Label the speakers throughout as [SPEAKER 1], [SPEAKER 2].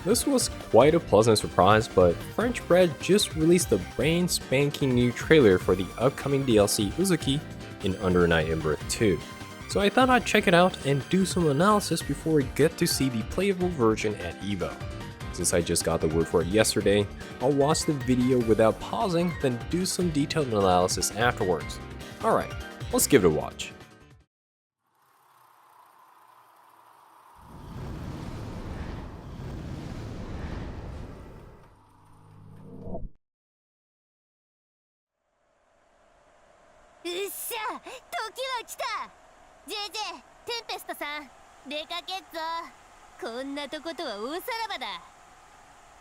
[SPEAKER 1] This was quite a pleasant surprise, but French Bread just released a brand spanking new trailer for the upcoming DLC Uzuki in Under Night in Birth 2. So I thought I'd check it out and do some analysis before we get to see the playable version at EVO. Since I just got the word for it yesterday, I'll watch the video without pausing, then do some detailed analysis afterwards. Alright, let's give it a watch.
[SPEAKER 2] JJ、テンペストさん、出かけっぞ。こんなとことは大さらばだ。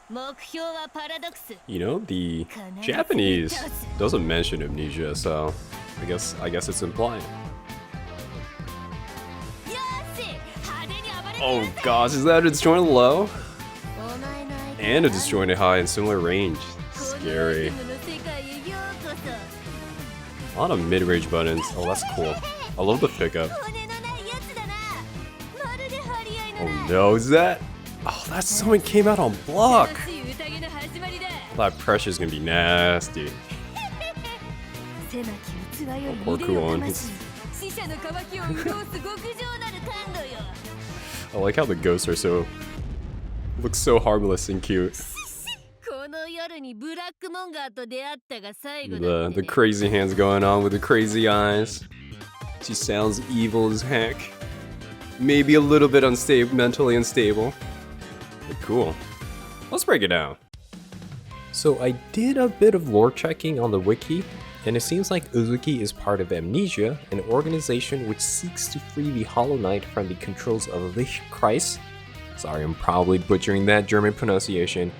[SPEAKER 2] 目標はパラドックス。
[SPEAKER 1] You know, the Japanese doesn't mention amnesia, so I guess it's implied. Oh gosh, is that a disjointed low? And a disjointed high in similar range. Scary. A lot of mid-range buttons. Oh, that's cool. I love the pickup. Oh no, is that? Oh, that summon came out on block! That pressure's gonna be nasty. Oh, poor Kuon. I like how the ghosts are look so harmless and cute. The crazy hands going on with the crazy eyes. She sounds evil as heck. Maybe a little bit mentally unstable. But cool. Let's break it down. So I did a bit of lore checking on the wiki, and it seems like Uzuki is part of Amnesia, an organization which seeks to free the Hollow Knight from the controls of Lichtkreis. Sorry, I'm probably butchering that German pronunciation,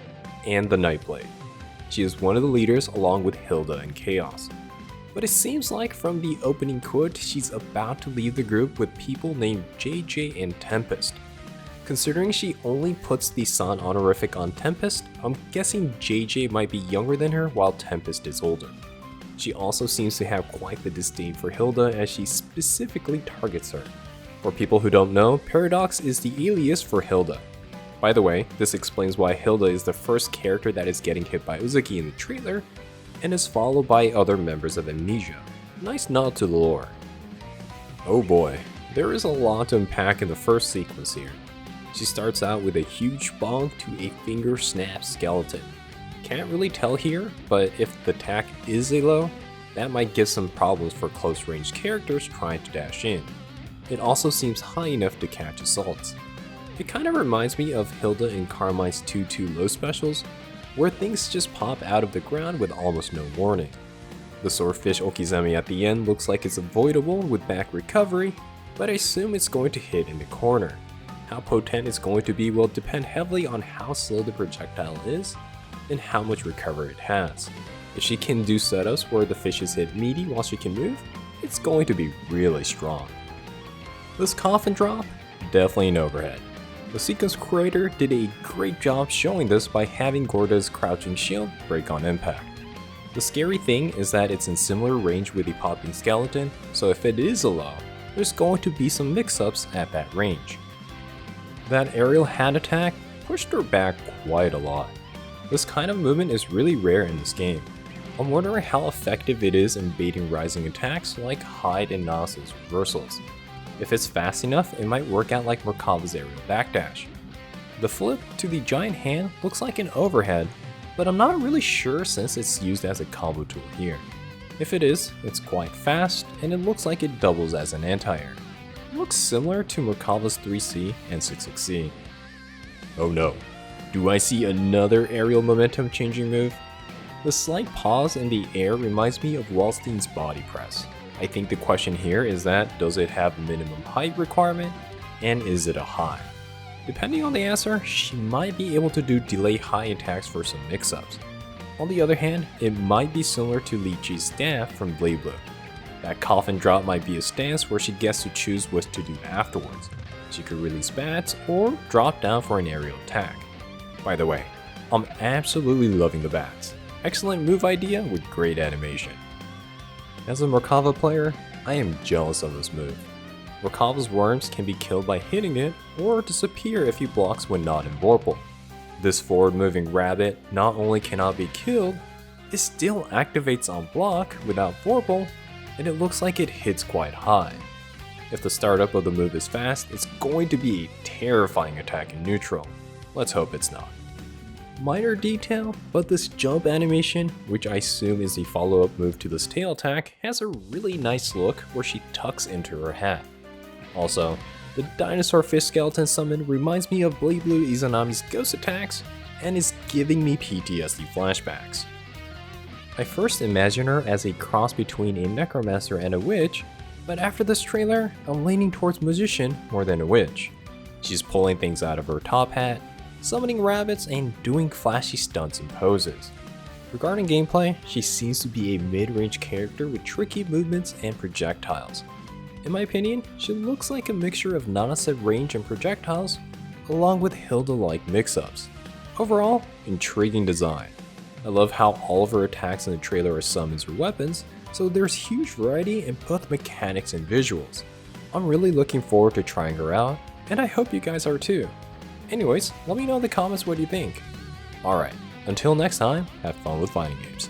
[SPEAKER 1] and the Nightblade. She is one of the leaders along with Hilda and Chaos. But it seems like from the opening quote, she's about to leave the group with people named JJ and Tempest. Considering she only puts the San honorific on Tempest, I'm guessing JJ might be younger than her while Tempest is older. She also seems to have quite the disdain for Hilda as she specifically targets her. For people who don't know, Paradox is the alias for Hilda. By the way, this explains why Hilda is the first character that is getting hit by Uzuki in the trailer, and is followed by other members of Amnesia. Nice nod to the lore. Oh boy, there is a lot to unpack in the first sequence here. She starts out with a huge bonk to a finger snap skeleton. Can't really tell here, but if the attack is a low, that might give some problems for close range characters trying to dash in. It also seems high enough to catch assaults. It kind of reminds me of Hilda in Carmine's 2-2 low specials, where things just pop out of the ground with almost no warning. The swordfish Okizeme at the end looks like it's avoidable with back recovery, but I assume it's going to hit in the corner. How potent it's going to be will depend heavily on how slow the projectile is and how much recovery it has. If she can do setups where the fishes hit meaty while she can move, it's going to be really strong. This coffin drop? Definitely an overhead. The sequence creator did a great job showing this by having Gorda's crouching shield break on impact. The scary thing is that it's in similar range with the popping skeleton, so if it is a low, there's going to be some mix-ups at that range. That aerial hand attack pushed her back quite a lot. This kind of movement is really rare in this game. I'm wondering how effective it is in baiting rising attacks like Hyde and Nas's reversals. If it's fast enough, it might work out like Merkava's aerial backdash. The flip to the giant hand looks like an overhead, but I'm not really sure since it's used as a combo tool here. If it is, it's quite fast, and it looks like it doubles as an anti-air. It looks similar to Merkava's 3C and 66C. Oh no, do I see another aerial momentum changing move? The slight pause in the air reminds me of Wallstein's body press. I think the question here is that, does it have a minimum height requirement, and is it a high? Depending on the answer, she might be able to do delay high attacks for some mix-ups. On the other hand, it might be similar to Li Chi's staff from Blade Blue. That coffin drop might be a stance where she gets to choose what to do afterwards. She could release bats or drop down for an aerial attack. By the way, I'm absolutely loving the bats. Excellent move idea with great animation. As a Merkava player, I am jealous of this move. Merkava's worms can be killed by hitting it or disappear if he blocks when not in Vorpal. This forward-moving rabbit not only cannot be killed, it still activates on block without vorpal, and it looks like it hits quite high. If the startup of the move is fast, it's going to be a terrifying attack in neutral. Let's hope it's not. Minor detail, but this jump animation, which I assume is the follow-up move to this tail attack, has a really nice look where she tucks into her hat. Also, the dinosaur fish skeleton summon reminds me of Blade Blue Izanami's ghost attacks and is giving me PTSD flashbacks. I first imagined her as a cross between a necromancer and a witch, but after this trailer, I'm leaning towards magician more than a witch. She's pulling things out of her top hat, summoning rabbits, and doing flashy stunts and poses. Regarding gameplay, she seems to be a mid-range character with tricky movements and projectiles. In my opinion, she looks like a mixture of Nanaset range and projectiles, along with Hilda-like mix-ups. Overall, intriguing design. I love how all of her attacks in the trailer are summons or weapons, so there's huge variety in both mechanics and visuals. I'm really looking forward to trying her out, and I hope you guys are too. Anyways, let me know in the comments what you think. Alright, until next time, have fun with fighting games.